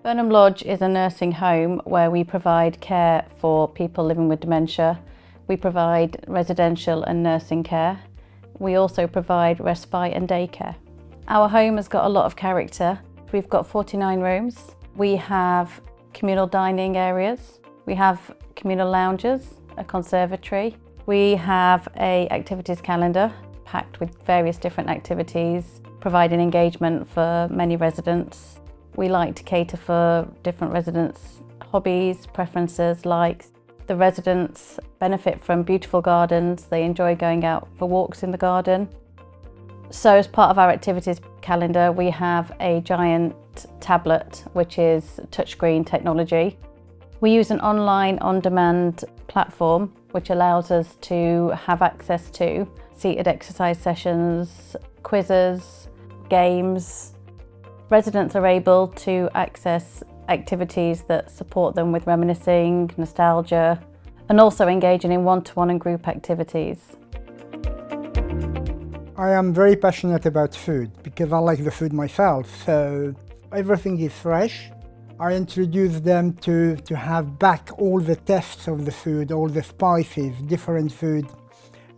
Burnham Lodge is a nursing home where we provide care for people living with dementia. We provide residential and nursing care. We also provide respite and daycare. Our home has got a lot of character. We've got 49 rooms. We have communal dining areas. We have communal lounges, a conservatory. We have an activities calendar packed with various different activities, providing engagement for many residents. We like to cater for different residents' hobbies, preferences, likes. The residents benefit from beautiful gardens. They enjoy going out for walks in the garden. So as part of our activities calendar, we have a giant tablet, which is touchscreen technology. We use an online on-demand platform, which allows us to have access to seated exercise sessions, quizzes, games. Residents are able to access activities that support them with reminiscing, nostalgia, and also engaging in one-to-one and group activities. I am very passionate about food because I like the food myself, so everything is fresh. I introduce them to have back all the tests of the food, all the spices, different food,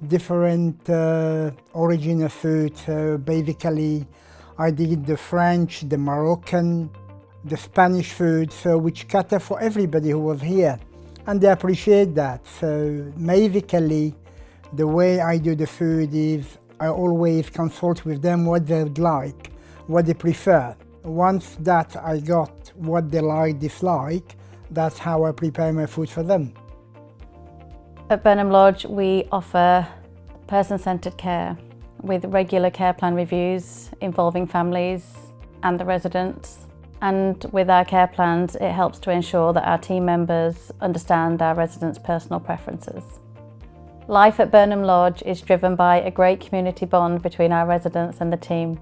different origin of food. So basically I did the French, the Moroccan, the Spanish food, so which cater for everybody who was here. And they appreciate that. So basically, the way I do the food is I always consult with them what they'd like, what they prefer. Once that I got what they like, dislike, that's how I prepare my food for them. At Burnham Lodge, we offer person-centred care with regular care plan reviews involving families and the residents. And with our care plans, it helps to ensure that our team members understand our residents' personal preferences. Life at Burnham Lodge is driven by a great community bond between our residents and the team.